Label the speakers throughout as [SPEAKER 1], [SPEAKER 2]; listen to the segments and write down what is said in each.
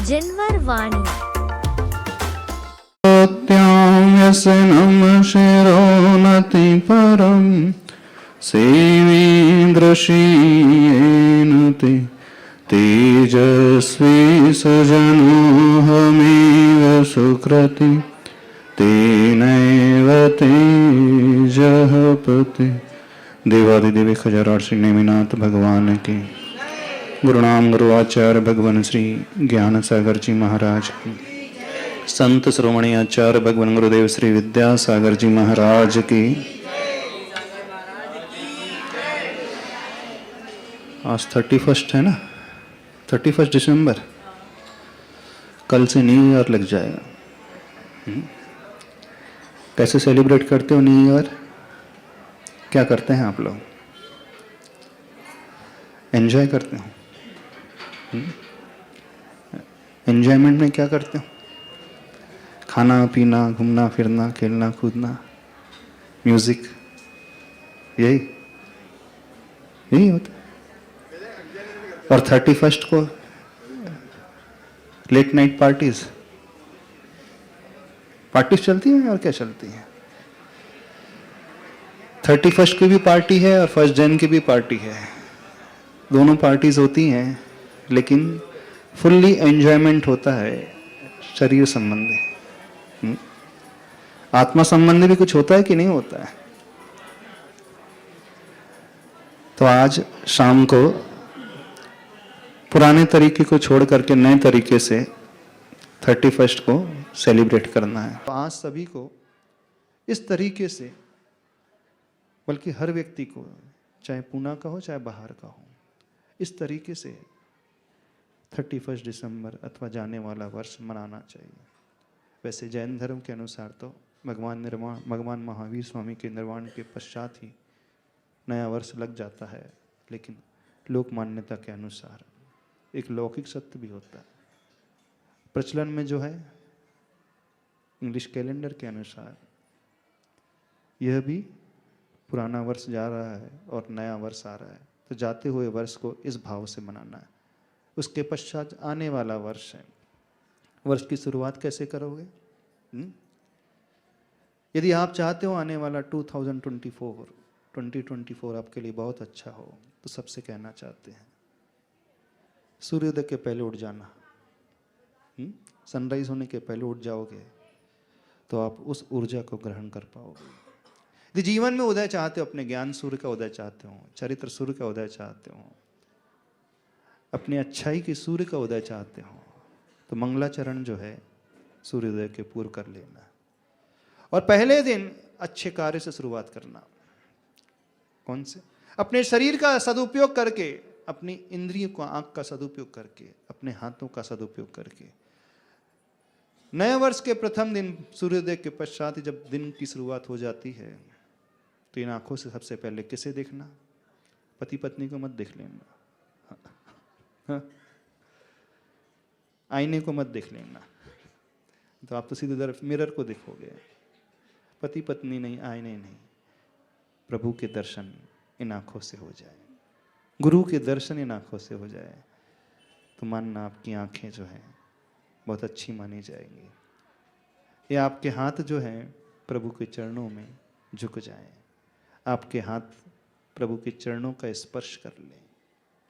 [SPEAKER 1] जिनवर वाणी
[SPEAKER 2] व्यसनम शिरोनति परम सेवेन्द्रशीयेनुते तेजस्वी सजनो हमेव सुकृति तेनैव तेजः पते। देवादिदेव खजराट श्री नेमिनाथ भगवान के गुरुनाम गुरुआचार्य भगवान श्री ज्ञान सागर जी महाराज की, संत श्रोमणी आचार्य भगवान गुरुदेव श्री विद्यासागर जी महाराज की। आज 31 है ना, 31 दिसंबर। कल से न्यू ईयर लग जाएगा। कैसे सेलिब्रेट करते हो न्यू ईयर? क्या करते हैं आप लोग? एंजॉय करते हो? एंजॉयमेंट में क्या करते हो? खाना पीना, घूमना फिरना, खेलना कूदना, म्यूजिक, यही होता है। और 31 को लेट नाइट पार्टीज चलती हैं। और क्या चलती हैं? 31 की भी पार्टी है और 1 जनवरी की भी पार्टी है। दोनों पार्टीज होती हैं, लेकिन फुल्ली एंजॉयमेंट होता है शरीर संबंधी। आत्मा संबंधी भी कुछ होता है कि नहीं होता है? तो आज शाम को पुराने तरीके को छोड़ करके नए तरीके से 31 को सेलिब्रेट करना है। तो आज सभी को इस तरीके से, बल्कि हर व्यक्ति को, चाहे पूना का हो चाहे बाहर का हो, इस तरीके से 31 दिसंबर अथवा जाने वाला वर्ष मनाना चाहिए। वैसे जैन धर्म के अनुसार तो भगवान महावीर स्वामी के निर्वाण के पश्चात ही नया वर्ष लग जाता है, लेकिन लोक मान्यता के अनुसार एक लौकिक सत्य भी होता है। प्रचलन में जो है इंग्लिश कैलेंडर के अनुसार यह भी पुराना वर्ष जा रहा है और नया वर्ष आ रहा है, तो जाते हुए वर्ष को इस भाव से मनाना है। उसके पश्चात आने वाला वर्ष है। वर्ष की शुरुआत कैसे करोगे? यदि आप चाहते हो आने वाला 2024 आपके लिए बहुत अच्छा हो, तो सबसे कहना चाहते हैं सूर्योदय के पहले उठ जाना। सनराइज होने के पहले उठ जाओगे तो आप उस ऊर्जा को ग्रहण कर पाओगे। यदि जीवन में उदय चाहते हो, अपने ज्ञान सूर्य का उदय चाहते हो, चरित्र सूर्य का उदय चाहते हो, अपनी अच्छाई के सूर्य का उदय चाहते हो, तो मंगलाचरण जो है सूर्योदय के पूर्व कर लेना और पहले दिन अच्छे कार्य से शुरुआत करना। कौन से? अपने शरीर का सदुपयोग करके, अपनी इंद्रियों का, आंख का सदुपयोग करके, अपने हाथों का सदुपयोग करके नए वर्ष के प्रथम दिन सूर्योदय के पश्चात जब दिन की शुरुआत हो जाती है, तो इन आंखों से सबसे पहले किसे देखना? पति पत्नी को मत देख लेना, आईने को मत देख लेना, तो आप तो सीधे तरफ मिरर को देखोगे। पति पत्नी नहीं, आईने नहीं, प्रभु के दर्शन इन आंखों से हो जाए, गुरु के दर्शन इन आंखों से हो जाए, तो मानना आपकी आंखें जो हैं बहुत अच्छी मानी जाएंगी। ये आपके हाथ जो हैं प्रभु के चरणों में झुक जाएं, आपके हाथ प्रभु के चरणों का स्पर्श कर लें।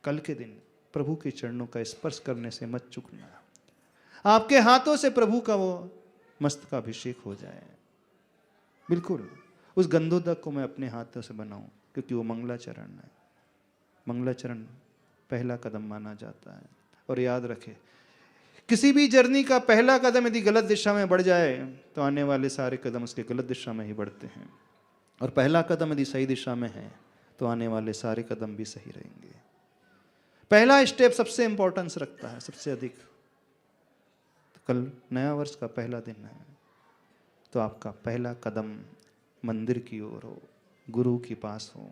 [SPEAKER 2] कल के दिन प्रभु के चरणों का स्पर्श करने से मत चूकना। आपके हाथों से प्रभु का वो मस्तकाभिषेक हो जाए। बिल्कुल उस गंधोदक को मैं अपने हाथों से बनाऊं, क्योंकि वो मंगलाचरण है। मंगलाचरण पहला कदम माना जाता है। और याद रखे, किसी भी जर्नी का पहला कदम यदि गलत दिशा में बढ़ जाए, तो आने वाले सारे कदम उसके गलत दिशा में ही बढ़ते हैं। और पहला कदम यदि सही दिशा में है, तो आने वाले सारे कदम भी सही रहेंगे। पहला स्टेप सबसे इंपॉर्टेंस रखता है, सबसे अधिक। तो कल नया वर्ष का पहला दिन है, तो आपका पहला कदम मंदिर की ओर हो, गुरु के पास हो,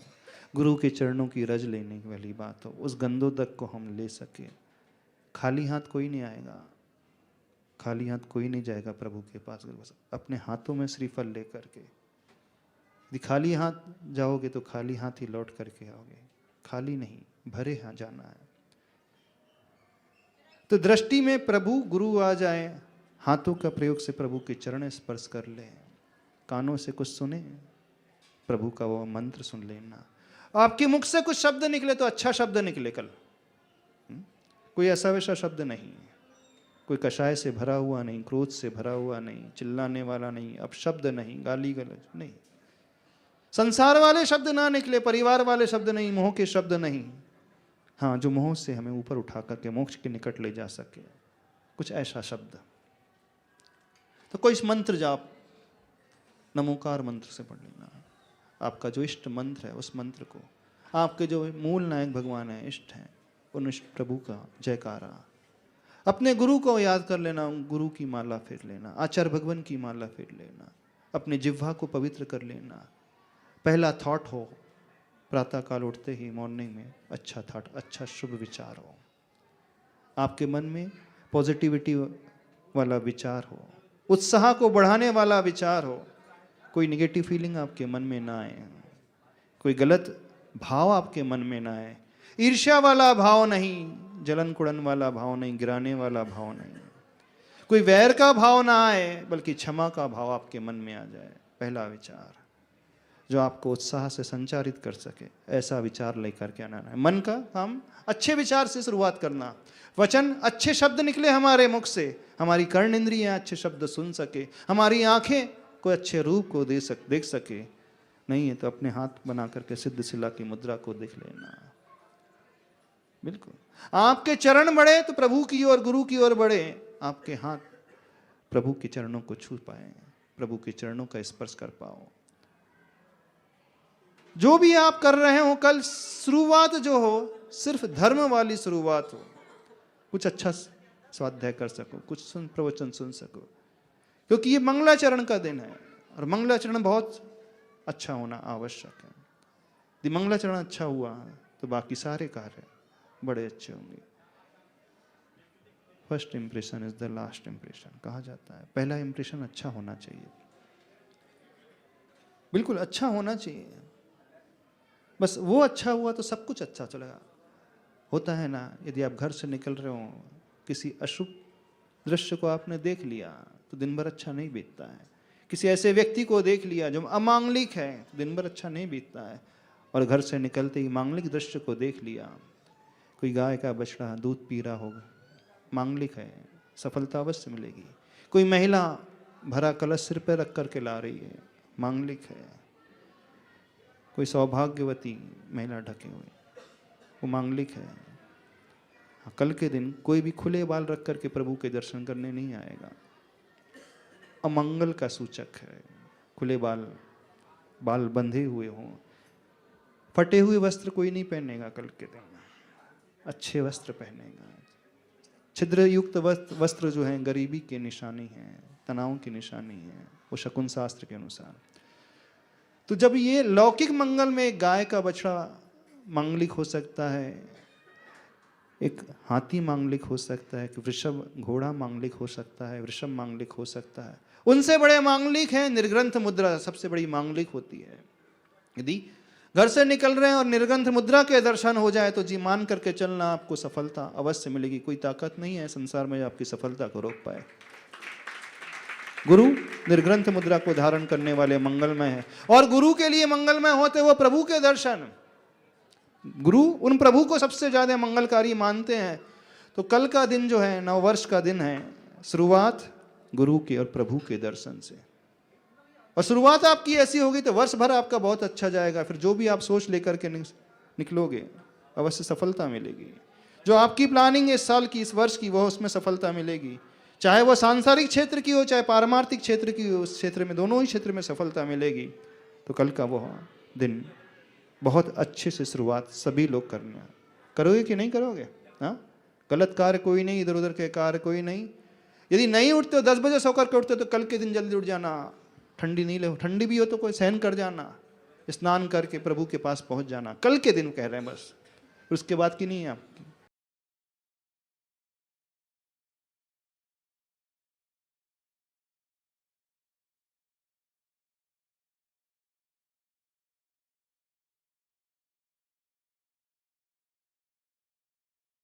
[SPEAKER 2] गुरु के चरणों की रज लेने वाली बात हो, उस गंधोदक को हम ले सके। खाली हाथ कोई नहीं आएगा, खाली हाथ कोई नहीं जाएगा प्रभु के पास। अपने हाथों में श्रीफल लेकर के। यदि खाली हाथ जाओगे तो खाली हाथ ही लौट करके आओगे, खाली नहीं, भरे हाथ जाना है। तो दृष्टि में प्रभु गुरु आ जाए, हाथों का प्रयोग से प्रभु के चरण स्पर्श कर ले, कानों से कुछ सुने, प्रभु का वो मंत्र सुन लेना। आपके मुख से कुछ शब्द निकले तो अच्छा शब्द निकले कल, कोई ऐसा वैसा शब्द नहीं, कोई कषाय से भरा हुआ नहीं, क्रोध से भरा हुआ नहीं, चिल्लाने वाला नहीं, अपशब्द नहीं, गाली गलौज नहीं, संसार वाले शब्द ना निकले, परिवार वाले शब्द नहीं, मोह के शब्द नहीं। हाँ, जो मोह से हमें ऊपर उठा करके मोक्ष के निकट ले जा सके, कुछ ऐसा शब्द। तो कोई मंत्र जाप नमोकार मंत्र से पढ़ लेना, आपका जो इष्ट मंत्र है उस मंत्र को, आपके जो मूल नायक भगवान है, इष्ट हैं, उन इष्ट प्रभु का जयकारा। अपने गुरु को याद कर लेना, गुरु की माला फेर लेना, आचार्य भगवान की माला फेर लेना, अपने जिह्वा को पवित्र कर लेना। पहला थॉट हो प्रातः काल उठते ही मॉर्निंग में, अच्छा थॉट, अच्छा शुभ विचार हो, आपके मन में पॉजिटिविटी वाला विचार हो, उत्साह को बढ़ाने वाला विचार हो, कोई नेगेटिव फीलिंग आपके मन में ना आए, कोई गलत भाव आपके मन में ना आए, ईर्ष्या वाला भाव नहीं, जलन कुड़न वाला भाव नहीं, गिराने वाला भाव नहीं, कोई वैर का भाव ना आए, बल्कि क्षमा का भाव आपके मन में आ जाए। पहला विचार जो आपको उत्साह से संचारित कर सके, ऐसा विचार लेकर के आना है। मन का काम अच्छे विचार से शुरुआत करना, वचन अच्छे शब्द निकले हमारे मुख से, हमारी कर्ण इंद्रियां अच्छे शब्द सुन सके, हमारी आंखें कोई अच्छे रूप को देख सके। नहीं है तो अपने हाथ बना करके सिद्ध शिला की मुद्रा को देख लेना। बिल्कुल आपके चरण बढ़े तो प्रभु की ओर, गुरु की ओर बढ़े, आपके हाथ प्रभु के चरणों को छू पाए, प्रभु के चरणों का स्पर्श कर पाओ। जो भी आप कर रहे हो, कल शुरुआत जो हो सिर्फ धर्म वाली शुरुआत हो, कुछ अच्छा स्वाध्याय कर सको, कुछ प्रवचन सुन सको, क्योंकि ये मंगलाचरण का दिन है और मंगलाचरण बहुत अच्छा होना आवश्यक है। यदि मंगलाचरण अच्छा हुआ तो बाकी सारे कार्य बड़े अच्छे होंगे। First impression is the last impression कहा जाता है, पहला इंप्रेशन अच्छा होना चाहिए, बिल्कुल अच्छा होना चाहिए। बस वो अच्छा हुआ तो सब कुछ अच्छा चलेगा। होता है ना, यदि आप घर से निकल रहे हो, किसी अशुभ दृश्य को आपने देख लिया तो दिन भर अच्छा नहीं बीतता है। किसी ऐसे व्यक्ति को देख लिया जो अमांगलिक है, दिन भर अच्छा नहीं बीतता है। और घर से निकलते ही मांगलिक दृश्य को देख लिया, कोई गाय का बछड़ा दूध पी रहा होगा, मांगलिक है, सफलता अवश्य मिलेगी। कोई महिला भरा कलश सिर पर रख करके ला रही है, मांगलिक है। कोई सौभाग्यवती महिला ढके हुए, वो मांगलिक है। कल के दिन कोई भी खुले बाल रख करके प्रभु के दर्शन करने नहीं आएगा, अमंगल का सूचक है। खुले बाल बंधे हुए हों, फटे हुए वस्त्र कोई नहीं पहनेगा कल के दिन, अच्छे वस्त्र पहनेगा। छिद्र युक्त वस्त्र जो है गरीबी की निशानी है, तनाव की निशानी है, वो शकुन शास्त्र के अनुसार। तो जब ये लौकिक मंगल में गाय का बछड़ा मांगलिक हो सकता है, एक हाथी मांगलिक हो सकता है, वृषभ घोड़ा मांगलिक हो सकता है, वृषभ मांगलिक हो सकता है, उनसे बड़े मांगलिक हैं निर्ग्रंथ मुद्रा, सबसे बड़ी मांगलिक होती है। यदि घर से निकल रहे हैं और निर्ग्रंथ मुद्रा के दर्शन हो जाए तो जी मान करके चलना, आपको सफलता अवश्य मिलेगी। कोई ताकत नहीं है संसार में आपकी सफलता को रोक पाए। गुरु निर्ग्रंथ मुद्रा को धारण करने वाले मंगलमय है, और गुरु के लिए मंगलमय होते वो प्रभु के दर्शन। गुरु उन प्रभु को सबसे ज्यादा मंगलकारी मानते हैं। तो कल का दिन जो है नववर्ष का दिन है, शुरुआत गुरु के और प्रभु के दर्शन से, और शुरुआत आपकी ऐसी होगी तो वर्ष भर आपका बहुत अच्छा जाएगा। फिर जो भी आप सोच लेकर के निकलोगे अवश्य सफलता मिलेगी। जो आपकी प्लानिंग है इस साल की, इस वर्ष की, वह उसमें सफलता मिलेगी। चाहे वह सांसारिक क्षेत्र की हो, चाहे पारमार्थिक क्षेत्र की हो, उस क्षेत्र में, दोनों ही क्षेत्र में सफलता मिलेगी। तो कल का वह दिन बहुत अच्छे से शुरुआत सभी लोग करना। करोगे कि नहीं करोगे? हाँ, गलत कार्य कोई नहीं, इधर उधर के कार्य कोई नहीं। यदि नहीं उठते हो, 10 बजे सोकर के उठते हो, तो कल के दिन जल्दी उठ जाना। ठंडी नहीं ले, ठंडी भी हो तो कोई सहन कर जाना, स्नान करके प्रभु के पास पहुंच जाना। कल के दिन कह रहे हैं बस, उसके बाद की नहीं है आप।